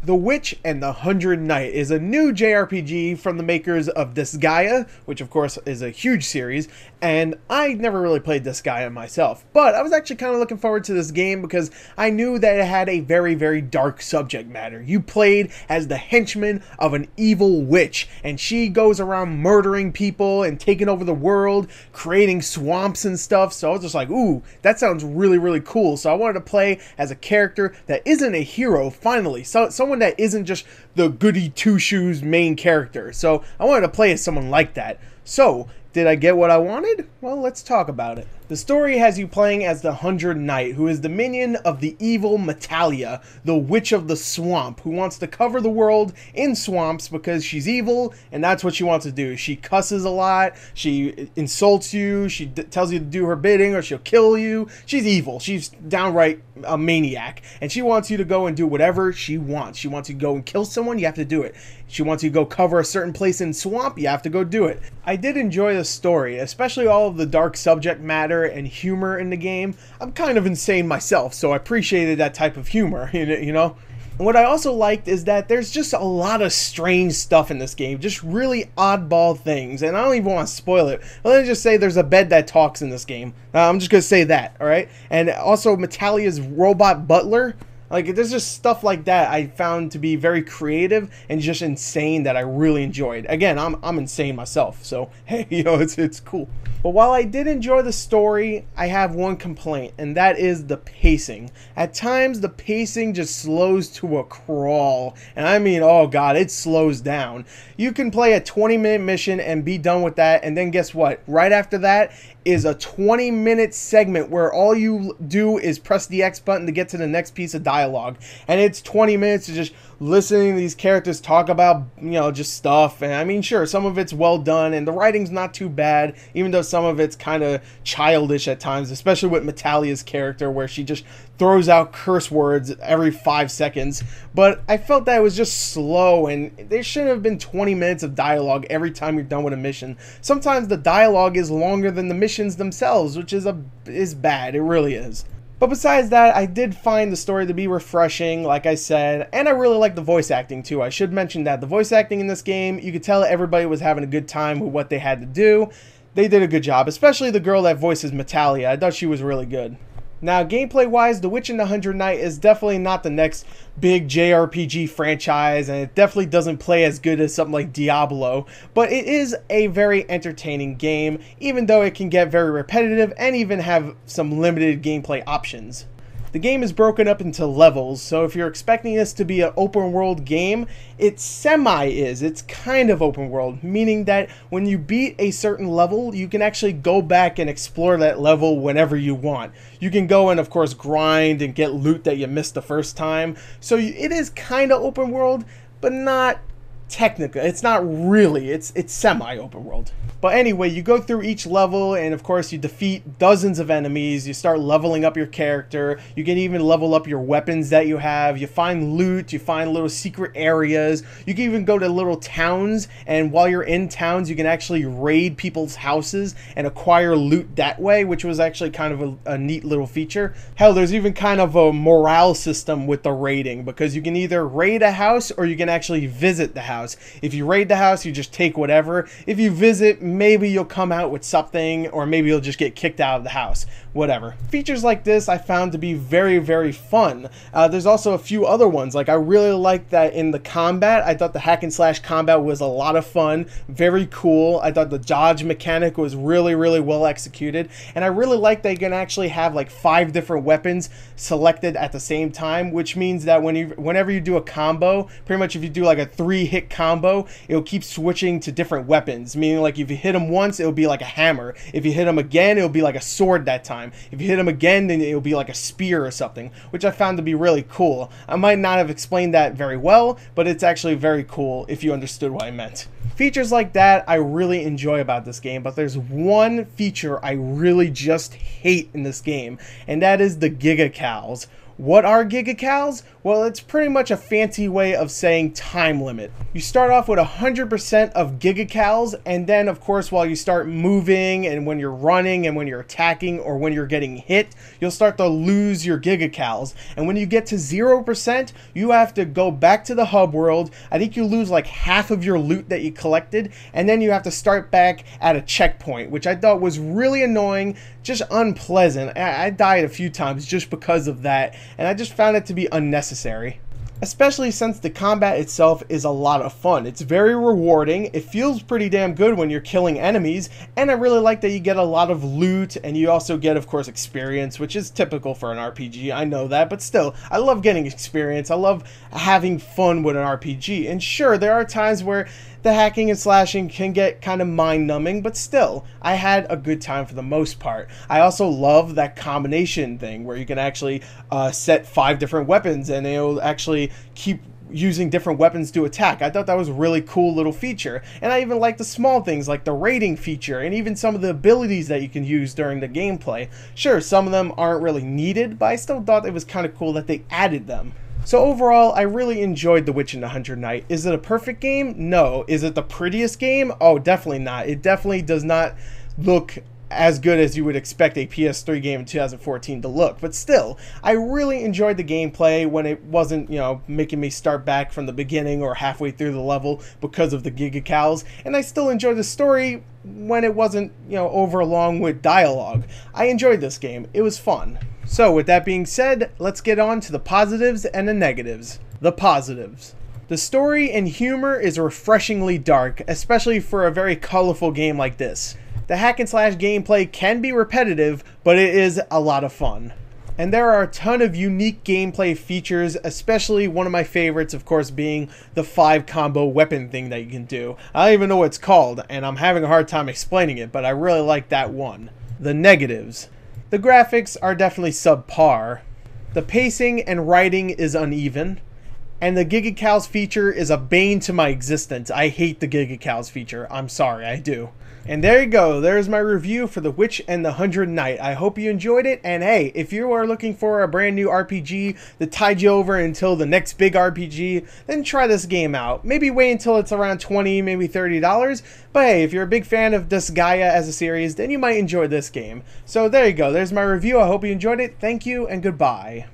The Witch and the Hundred Knight is a new JRPG from the makers of Disgaea, which of course is a huge series, and I never really played Disgaea myself, but I was actually kind of looking forward to this game because I knew that it had a very, very dark subject matter. You played as the henchman of an evil witch, and she goes around murdering people and taking over the world, creating swamps and stuff, so I was just like, ooh, that sounds really, really cool. So I wanted to play as a character that isn't a hero, finally, someone that isn't just the goody two-shoes main character. So I wanted to play as someone like that. So, did I get what I wanted? Well, let's talk about it. The story has you playing as the Hundred Knight, who is the minion of the evil Metalia, the Witch of the Swamp, who wants to cover the world in swamps because she's evil, and that's what she wants to do. She cusses a lot, she insults you, she tells you to do her bidding, or she'll kill you. She's evil. She's downright a maniac, and she wants you to go and do whatever she wants. She wants you to go and kill someone, you have to do it. She wants you to go cover a certain place in swamp, you have to go do it. I did enjoy the story, especially all of the dark subject matter and humor in the game. I'm kind of insane myself, so I appreciated that type of humor, you know? And what I also liked is that there's just a lot of strange stuff in this game, just really oddball things, and I don't even want to spoil it. But let me just say there's a bed that talks in this game. I'm just going to say that, alright? And also Metalia's robot butler. Like, there's just stuff like that I found to be very creative and just insane that I really enjoyed. Again, I'm insane myself, so hey, you know, it's cool. But while I did enjoy the story, I have one complaint, and that is the pacing. At times, the pacing just slows to a crawl, and I mean, oh god, it slows down. You can play a 20-minute mission and be done with that, and then guess what? Right after that is a 20-minute segment where all you do is press the X button to get to the next piece of dialogue, and it's 20 minutes of just listening to these characters talk about, you know, just stuff. And I mean, sure, some of it's well done and the writing's not too bad, even though some of it's kind of childish at times, especially with Metalia's character, where she just throws out curse words every 5 seconds. But I felt that it was just slow, and there shouldn't have been 20 minutes of dialogue every time you're done with a mission. Sometimes the dialogue is longer than the missions themselves, which is bad. It really is. But besides that, I did find the story to be refreshing, like I said, and I really like the voice acting too. I should mention that the voice acting in this game, you could tell everybody was having a good time with what they had to do. They did a good job, especially the girl that voices Metalia. I thought she was really good. Now, gameplay-wise, The Witch and the Hundred Knight is definitely not the next big JRPG franchise, and it definitely doesn't play as good as something like Diablo, but it is a very entertaining game, even though it can get very repetitive and even have some limited gameplay options. The game is broken up into levels, so if you're expecting this to be an open world game, it semi-is. It's kind of open world, meaning that when you beat a certain level, you can actually go back and explore that level whenever you want. You can go and, of course, grind and get loot that you missed the first time. So it is kind of open world, but not technically. It's not really. It's semi-open world. But anyway, you go through each level, and of course you defeat dozens of enemies. You start leveling up your character. You can even level up your weapons that you have. You find loot. You find little secret areas. You can even go to little towns, and while you're in towns, you can actually raid people's houses and acquire loot that way, which was actually kind of a neat little feature. Hell, there's even kind of a morale system with the raiding, because you can either raid a house or you can actually visit the house. If you raid the house, you just take whatever. If you visit, maybe you'll come out with something, or maybe you'll just get kicked out of the house. Whatever. Features like this I found to be very, very fun. There's also a few other ones. Like, I really liked that in the combat. I thought the hack and slash combat was a lot of fun. Very cool. I thought the dodge mechanic was really, really well executed. And I really like that you can actually have like 5 different weapons selected at the same time, which means that whenever you do a combo, pretty much if you do like a 3-hit combo, it'll keep switching to different weapons. Meaning, like, if you hit them once, it'll be like a hammer. If you hit them again, it'll be like a sword that time. If you hit them again, then it'll be like a spear or something, which I found to be really cool. I might not have explained that very well, but it's actually very cool if you understood what I meant. Features like that I really enjoy about this game, but there's one feature I really just hate in this game, and that is the Giga Cows. What are Giga Cows? Well, it's pretty much a fancy way of saying time limit. You start off with 100% of gigacals, and then of course while you start moving and when you're running and when you're attacking or when you're getting hit, you'll start to lose your gigacals. And when you get to 0%, you have to go back to the hub world. I think you lose like half of your loot that you collected, and then you have to start back at a checkpoint, which I thought was really annoying, just unpleasant. I died a few times just because of that, and I just found it to be unnecessary. Especially since the combat itself is a lot of fun. It's very rewarding, it feels pretty damn good when you're killing enemies, and I really like that you get a lot of loot, and you also get, of course, experience, which is typical for an RPG, I know that, but still, I love getting experience, I love having fun with an RPG, and sure, there are times where the hacking and slashing can get kind of mind-numbing, but still, I had a good time for the most part. I also love that combination thing where you can actually set 5 different weapons and it'll actually keep using different weapons to attack. I thought that was a really cool little feature. And I even like the small things like the rating feature and even some of the abilities that you can use during the gameplay. Sure, some of them aren't really needed, but I still thought it was kind of cool that they added them. So overall, I really enjoyed The Witcher: The Hundred Knight. Is it a perfect game? No. Is it the prettiest game? Oh, definitely not. It definitely does not look as good as you would expect a PS3 game in 2014 to look. But still, I really enjoyed the gameplay when it wasn't, making me start back from the beginning or halfway through the level because of the gigacals. And I still enjoyed the story when it wasn't, over long with dialogue. I enjoyed this game. It was fun. So with that being said, let's get on to the positives and the negatives. The positives. The story and humor is refreshingly dark, especially for a very colorful game like this. The hack and slash gameplay can be repetitive, but it is a lot of fun. And there are a ton of unique gameplay features, especially one of my favorites, of course, being the 5 combo weapon thing that you can do. I don't even know what it's called, and I'm having a hard time explaining it, but I really like that one. The negatives. The graphics are definitely subpar. The pacing and writing is uneven. And the gigacals feature is a bane to my existence. I hate the gigacals feature. I'm sorry, I do. And there you go, there's my review for The Witcher and the Hundred Knight. I hope you enjoyed it, and hey, if you are looking for a brand new RPG that tied you over until the next big RPG, then try this game out. Maybe wait until it's around $20, maybe $30, but hey, if you're a big fan of Disgaea as a series, then you might enjoy this game. So there you go, there's my review, I hope you enjoyed it, thank you, and goodbye.